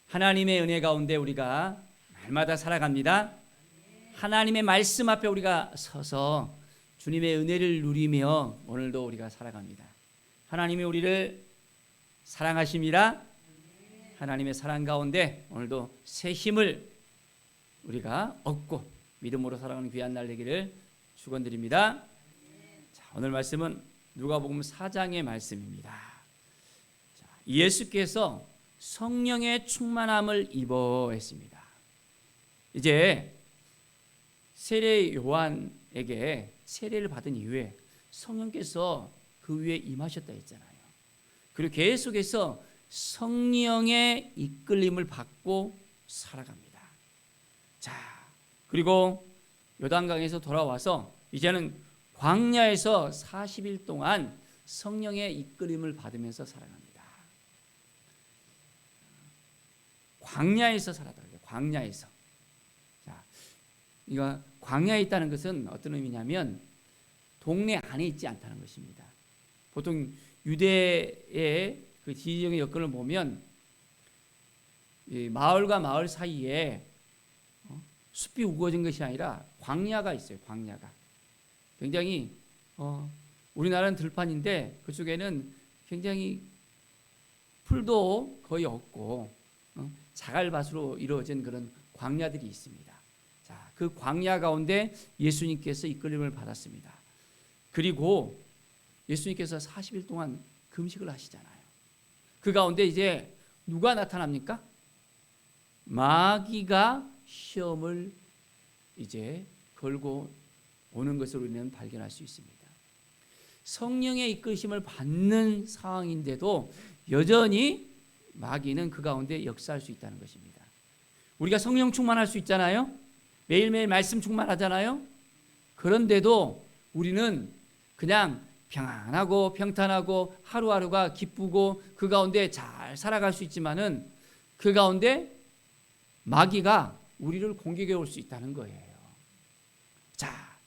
하나님의 은혜 가운데 우리가 날마다 살아갑니다. 하나님의 말씀 앞에 우리가 서서 주님의 은혜를 누리며 오늘도 우리가 살아갑니다. 하나님이 우리를 사랑하십니다. 하나님의 사랑 가운데 오늘도 새 힘을 우리가 얻고 믿음으로 살아가는 귀한 날 되기를 축원드립니다. 자, 오늘 말씀은 누가복음 4장의 말씀입니다. 자, 예수께서 성령의 충만함을 입어했습니다. 이제 세례 요한에게 세례를 받은 이후에 성령께서 그 위에 임하셨다 했잖아요. 그리고 계속해서 성령의 이끌림을 받고 살아갑니다. 자, 그리고 요단강에서 돌아와서 이제는 광야에서 40일 동안 성령의 이끌림을 받으면서 살아갑니다. 광야에서 살았다 그래요. 광야에서. 자, 이거 광야에 있다는 것은 어떤 의미냐면 동네 안에 있지 않다는 것입니다. 보통 유대의 그 지리적인 여건을 보면 이 마을과 마을 사이에 숲이 우거진 것이 아니라 광야가 있어요. 광야가 굉장히 우리나라는 들판인데 그쪽에는 굉장히 풀도 거의 없고 자갈밭으로 이루어진 그런 광야들이 있습니다. 자, 그 광야 가운데 예수님께서 이끌림을 받았습니다. 그리고 예수님께서 40일 동안 금식을 하시잖아요. 그 가운데 이제 누가 나타납니까? 마귀가 시험을 이제 걸고 오는 것을 우리는 발견할 수 있습니다. 성령의 이끄심을 받는 상황인데도 여전히 마귀는 그 가운데 역사할 수 있다는 것입니다. 우리가 성령 충만할 수 있잖아요. 매일매일 말씀 충만하잖아요. 그런데도 우리는 그냥 평안하고 평탄하고 하루하루가 기쁘고 그 가운데 잘 살아갈 수 있지만은 그 가운데 마귀가 우리를 공격해 올 수 있다는 거예요. 자,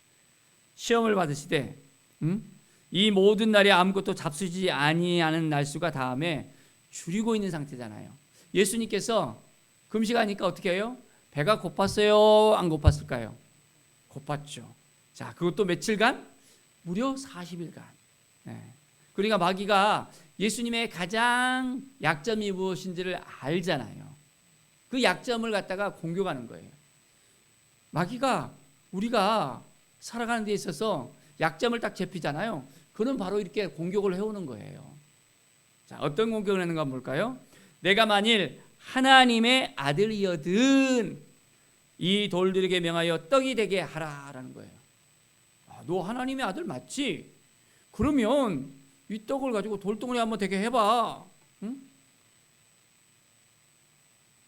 시험을 받으시되 이 모든 날에 아무것도 잡수지 아니하는 날수가 다음에 줄이고 있는 상태잖아요. 예수님께서 금식하니까 어떻게 해요? 배가 고팠어요? 안 고팠을까요? 고팠죠. 자, 그것도 며칠간? 무려 40일간. 네. 그러니까 마귀가 예수님의 가장 약점이 무엇인지를 알잖아요. 그 약점을 갖다가 공격하는 거예요. 마귀가 우리가 살아가는 데 있어서 약점을 딱 잡히잖아요. 그는 바로 이렇게 공격을 해오는 거예요. 자, 어떤 공격을 하는가 볼까요? 내가 만일 하나님의 아들이여든 이 돌들에게 명하여 떡이 되게 하라라는 거예요. 아, 너 하나님의 아들 맞지? 그러면 이 떡을 가지고 돌덩어리 한번 되게 해봐. 응?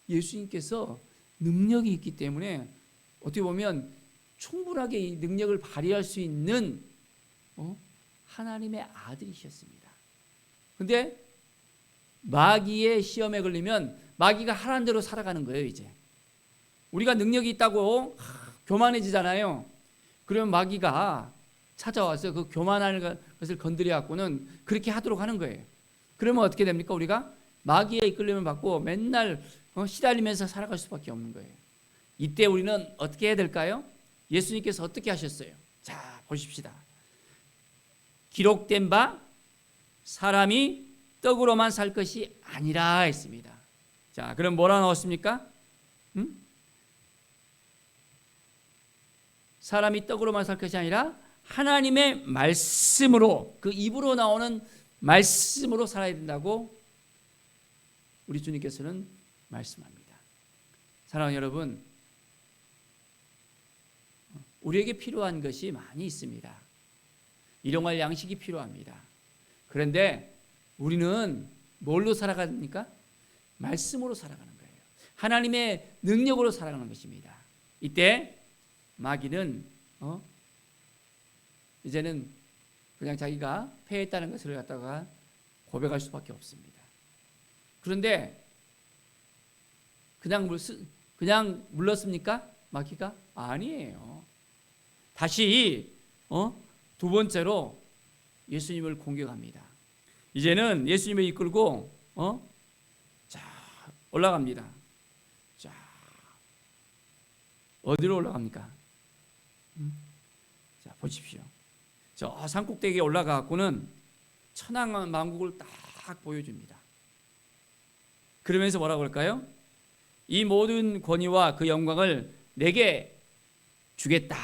예수님께서 능력이 있기 때문에 어떻게 보면 충분하게 이 능력을 발휘할 수 있는 하나님의 아들이셨습니다. 근데 마귀의 시험에 걸리면 마귀가 하라는 대로 살아가는 거예요. 이제 우리가 능력이 있다고 교만해지잖아요. 그러면 마귀가 찾아와서 그 교만한 것을 건드려 갖고는 그렇게 하도록 하는 거예요. 그러면 어떻게 됩니까? 우리가 마귀의 이끌림을 받고 맨날 시달리면서 살아갈 수밖에 없는 거예요. 이때 우리는 어떻게 해야 될까요? 예수님께서 어떻게 하셨어요? 자, 보십시다. 기록된 바 사람이 떡으로만 살 것이 아니라 했습니다. 자, 그럼 뭐라 나왔습니까? 사람이 떡으로만 살 것이 아니라 하나님의 말씀으로, 그 입으로 나오는 말씀으로 살아야 된다고 우리 주님께서는 말씀합니다. 사랑하는 여러분, 우리에게 필요한 것이 많이 있습니다. 일용할 양식이 필요합니다. 그런데 우리는 뭘로 살아갑니까? 말씀으로 살아가는 거예요. 하나님의 능력으로 살아가는 것입니다. 이때 마귀는 이제는 그냥 자기가 패했다는 것을 갖다가 고백할 수밖에 없습니다. 그런데 그냥 물렀습니까? 마귀가? 아니에요. 다시 두 번째로 예수님을 공격합니다. 이제는 예수님을 이끌고 자, 올라갑니다. 어디로 올라갑니까? 자, 보십시오. 저 산꼭대기에 올라가고는 천하만국을 딱 보여줍니다. 그러면서 뭐라고 할까요? 이 모든 권위와 그 영광을 내게 주겠다.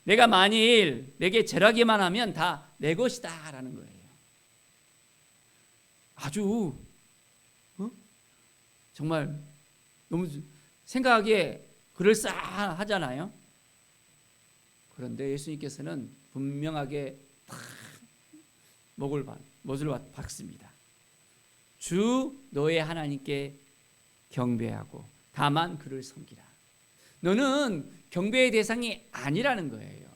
내가 만일 내게 절하기만 하면 다 내 것이다 라는 거예요. 아주 정말 너무 생각하기에 그럴싸하잖아요. 그런데 예수님께서는 분명하게 탁 못을 박습니다. 주 너의 하나님께 경배하고 다만 그를 섬기라. 너는 경배의 대상이 아니라는 거예요.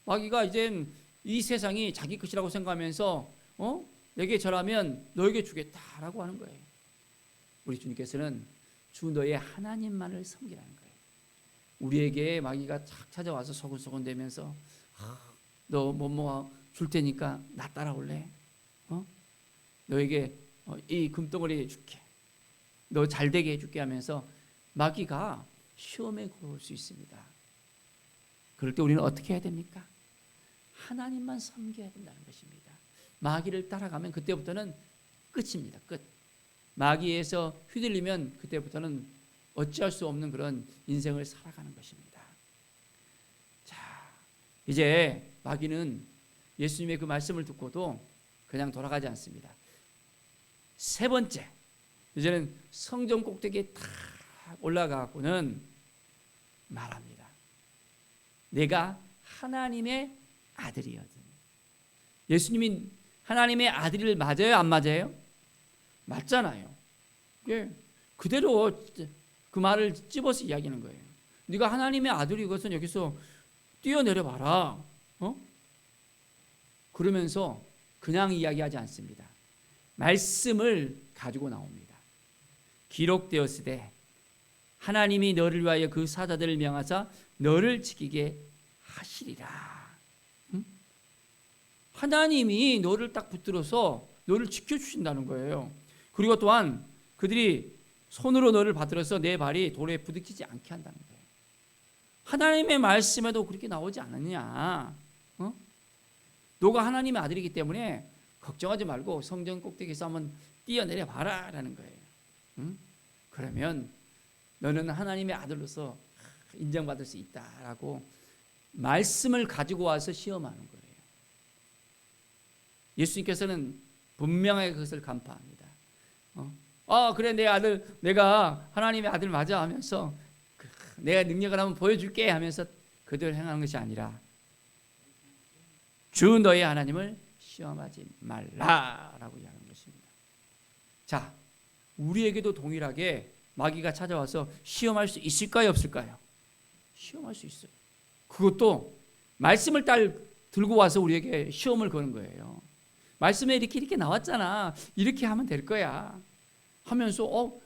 마귀가 이젠 이 세상이 자기 것이라고 생각하면서 내게 절하면 너에게 주겠다라고 하는 거예요. 우리 주님께서는 주 너의 하나님만을 섬기라는 거예요. 우리에게 마귀가 착 찾아와서 소곤소곤 대면서 너 뭐뭐 줄 테니까 나 따라올래? 너에게 이 금덩어리 줄게. 너 잘되게 해줄게 하면서 마귀가 시험에 걸어올 수 있습니다. 그럴 때 우리는 어떻게 해야 됩니까? 하나님만 섬겨야 된다는 것입니다. 마귀를 따라가면 그때부터는 끝입니다. 끝. 마귀에서 휘둘리면 그때부터는 어찌할 수 없는 그런 인생을 살아가는 것입니다. 자, 이제 마귀는 예수님의 그 말씀을 듣고도 그냥 돌아가지 않습니다. 세 번째, 이제는 성전 꼭대기에 탁 올라가고는 말합니다. 내가 하나님의 아들이거든. 예수님이 하나님의 아들을 맞아요? 안 맞아요? 맞잖아요. 그대로 그 말을 찝어서 이야기하는 거예요. 네가 하나님의 아들이것은 여기서 뛰어내려 봐라. 그러면서 그냥 이야기하지 않습니다. 말씀을 가지고 나옵니다. 기록되었으되 하나님이 너를 위하여 그 사자들을 명하사 너를 지키게 하시리라. 하나님이 너를 딱 붙들어서 너를 지켜주신다는 거예요. 그리고 또한 그들이 손으로 너를 받들어서 내 발이 돌에 부딪히지 않게 한다는 거예요. 하나님의 말씀에도 그렇게 나오지 않느냐? 너가 하나님의 아들이기 때문에 걱정하지 말고 성전 꼭대기에서 한번 뛰어내려 봐라 라는 거예요. 그러면 너는 하나님의 아들로서 인정받을 수 있다라고 말씀을 가지고 와서 시험하는 거예요. 예수님께서는 분명하게 그것을 간파합니다. 그래 내 아들, 내가 하나님의 아들 맞아 하면서 내가 능력을 한번 보여줄게 하면서 그대로 행하는 것이 아니라 주 너의 하나님을 시험하지 말라라고 이야기하는 것입니다. 자, 우리에게도 동일하게 마귀가 찾아와서 시험할 수 있을까요, 없을까요? 시험할 수 있어요. 그것도 말씀을 들고 와서 우리에게 시험을 거는 거예요. 말씀에 이렇게 나왔잖아. 이렇게 하면 될 거야. 하면서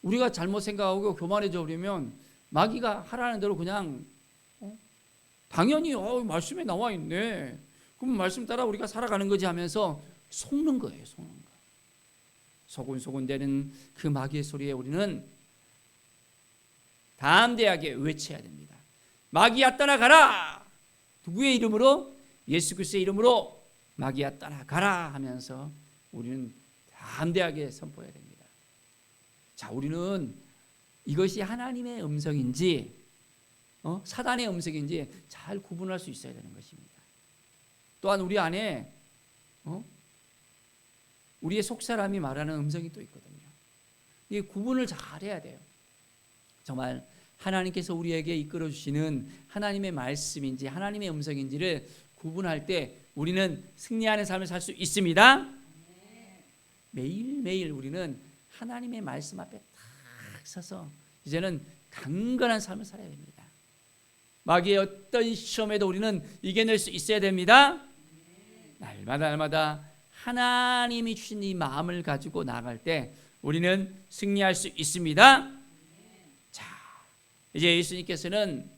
우리가 잘못 생각하고 교만해져 버리면 마귀가 하라는 대로 그냥 당연히 말씀에 나와 있네. 그럼 말씀 따라 우리가 살아가는 거지 하면서 속는 거예요. 속는 거. 소곤소곤대는 그 마귀의 소리에 우리는 담대하게 외쳐야 됩니다. 마귀야 떠나가라. 누구의 이름으로? 예수 그리스도의 이름으로 마귀야 떠나가라 하면서 우리는 담대하게 선포해야 됩니다. 자, 우리는 이것이 하나님의 음성인지 사단의 음성인지 잘 구분할 수 있어야 되는 것입니다. 또한 우리 안에 우리의 속사람이 말하는 음성이 또 있거든요. 이 구분을 잘 해야 돼요. 정말 하나님께서 우리에게 이끌어 주시는 하나님의 말씀인지 하나님의 음성인지를 구분할 때 우리는 승리하는 삶을 살 수 있습니다. 매일매일 우리는 하나님의 말씀 앞에 탁 서서 이제는 강건한 삶을 살아야 됩니다. 마귀의 어떤 시험에도 우리는 이겨낼 수 있어야 됩니다. 날마다 하나님이 주신 이 마음을 가지고 나아갈 때 우리는 승리할 수 있습니다. 자, 이제 예수님께서는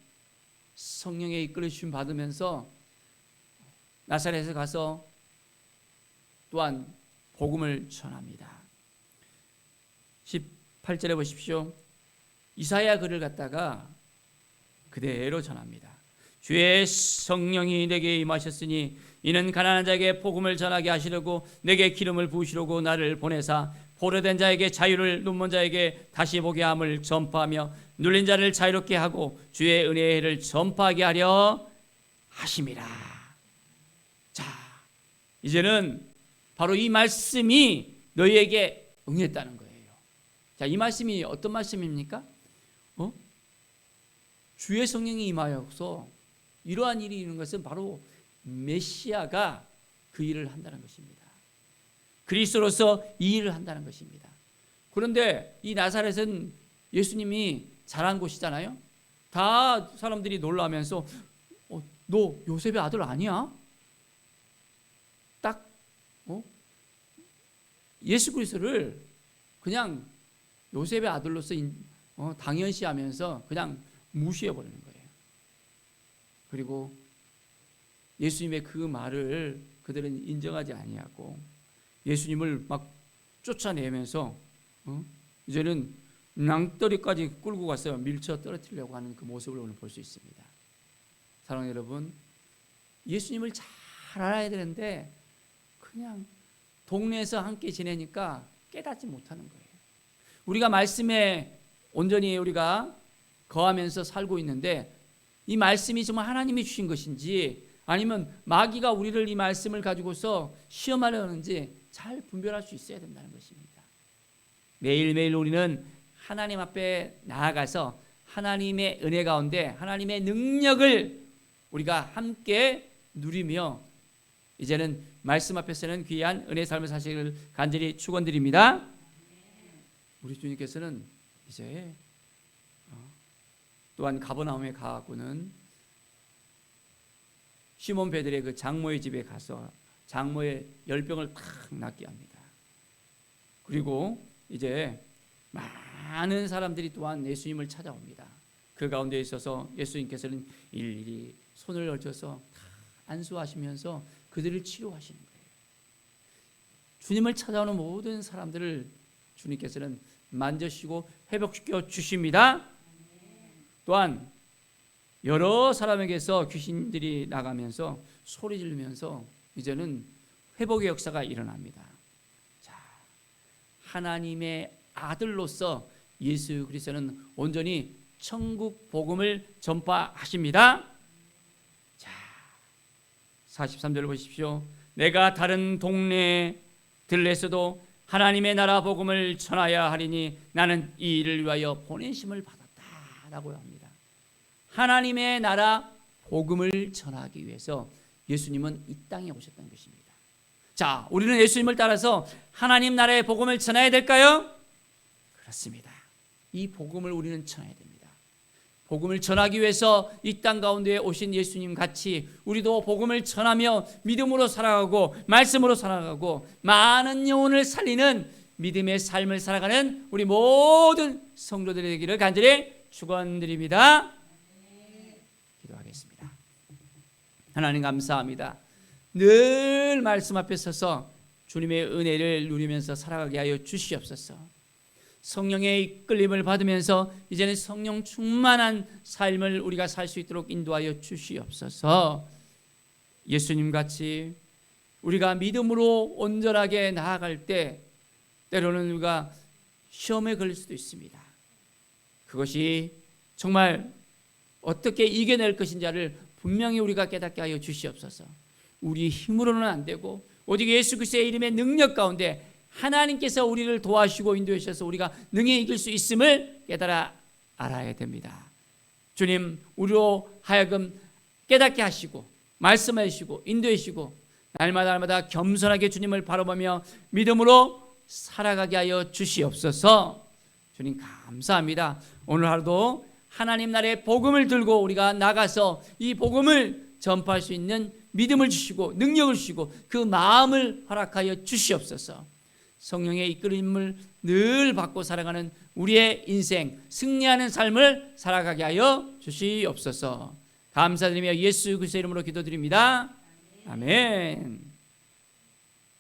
성령의 이끌어 주심 받으면서 나사렛에 가서 또한 복음을 전합니다. 18절에 보십시오. 이사야 글을 갖다가 그대로 전합니다. 주의 성령이 내게 임하셨으니 이는 가난한 자에게 복음을 전하게 하시려고 내게 기름을 부으시려고 나를 보내사 포로된 자에게 자유를, 눈먼 자에게 다시 보게 함을 전파하며 눌린 자를 자유롭게 하고 주의 은혜의 해를 전파하게 하려 하심이라. 자, 이제는 바로 이 말씀이 너희에게 응했다는 거예요. 자, 이 말씀이 어떤 말씀입니까? 주의 성령이 임하여서 이러한 일이 있는 것은 바로 메시아가 그 일을 한다는 것입니다. 그리스도로서 이 일을 한다는 것입니다. 그런데 이 나사렛은 예수님이 자란 곳이잖아요. 다 사람들이 놀라면서 너 요셉의 아들 아니야? 딱 예수 그리스도를 그냥 요셉의 아들로서 당연시하면서 그냥 무시해버리는 거예요. 그리고 예수님의 그 말을 그들은 인정하지 아니하고 예수님을 막 쫓아내면서 이제는 낭떠리까지 끌고 가서 밀쳐 떨어뜨리려고 하는 그 모습을 오늘 볼 수 있습니다. 사랑하는 여러분, 예수님을 잘 알아야 되는데 그냥 동네에서 함께 지내니까 깨닫지 못하는 거예요. 우리가 말씀에 온전히 우리가 거하면서 살고 있는데 이 말씀이 정말 하나님이 주신 것인지 아니면 마귀가 우리를 이 말씀을 가지고서 시험하려 하는지 잘 분별할 수 있어야 된다는 것입니다. 매일매일 우리는 하나님 앞에 나아가서 하나님의 은혜 가운데 하나님의 능력을 우리가 함께 누리며 이제는 말씀 앞에서는 귀한 은혜 삶을 사시기를 간절히 축원드립니다. 우리 주님께서는 이제 또한 가버나움에 가고는 시몬 베드로의 그 장모의 집에 가서 장모의 열병을 탁 낫게 합니다. 그리고 이제 많은 사람들이 또한 예수님을 찾아옵니다. 그 가운데 있어서 예수님께서는 일일이 손을 얹어서 안수하시면서 그들을 치료하시는 거예요. 주님을 찾아오는 모든 사람들을 주님께서는 만져주시고 회복시켜 주십니다. 또한 여러 사람에게서 귀신들이 나가면서 소리 지르면서 이제는 회복의 역사가 일어납니다. 자, 하나님의 아들로서 예수 그리스도는 온전히 천국 복음을 전파하십니다. 자, 43절 보십시오. 내가 다른 동네에 들레서도 하나님의 나라 복음을 전하여야 하리니 나는 이 일을 위하여 보내심을 받았다라고 합니다. 하나님의 나라 복음을 전하기 위해서 예수님은 이 땅에 오셨다는 것입니다. 자, 우리는 예수님을 따라서 하나님 나라의 복음을 전해야 될까요? 그렇습니다. 이 복음을 우리는 전해야 됩니다. 복음을 전하기 위해서 이 땅 가운데 오신 예수님 같이 우리도 복음을 전하며 믿음으로 살아가고 말씀으로 살아가고 많은 영혼을 살리는 믿음의 삶을 살아가는 우리 모든 성도들이 되기를 간절히 축원드립니다. 기도하겠습니다. 하나님 감사합니다. 늘 말씀 앞에 서서 주님의 은혜를 누리면서 살아가게 하여 주시옵소서. 성령의 이끌림을 받으면서 이제는 성령 충만한 삶을 우리가 살 수 있도록 인도하여 주시옵소서. 예수님같이 우리가 믿음으로 온전하게 나아갈 때 때로는 우리가 시험에 걸릴 수도 있습니다. 그것이 정말 어떻게 이겨낼 것인지를 분명히 우리가 깨닫게 하여 주시옵소서. 우리 힘으로는 안 되고 오직 예수 그리스도의 이름의 능력 가운데 하나님께서 우리를 도와주시고 인도하셔서 우리가 능히 이길 수 있음을 깨달아 알아야 됩니다. 주님, 우리로 하여금 깨닫게 하시고 말씀해 주시고 인도해 주시고 날마다 겸손하게 주님을 바라보며 믿음으로 살아가게 하여 주시옵소서. 주님 감사합니다. 오늘 하루도 하나님 나라의 복음을 들고 우리가 나가서 이 복음을 전파할 수 있는 믿음을 주시고 능력을 주시고 그 마음을 허락하여 주시옵소서. 성령의 이끌림을 늘 받고 살아가는 우리의 인생 승리하는 삶을 살아가게 하여 주시옵소서. 감사드리며 예수 그리스도의 이름으로 기도드립니다. 아멘.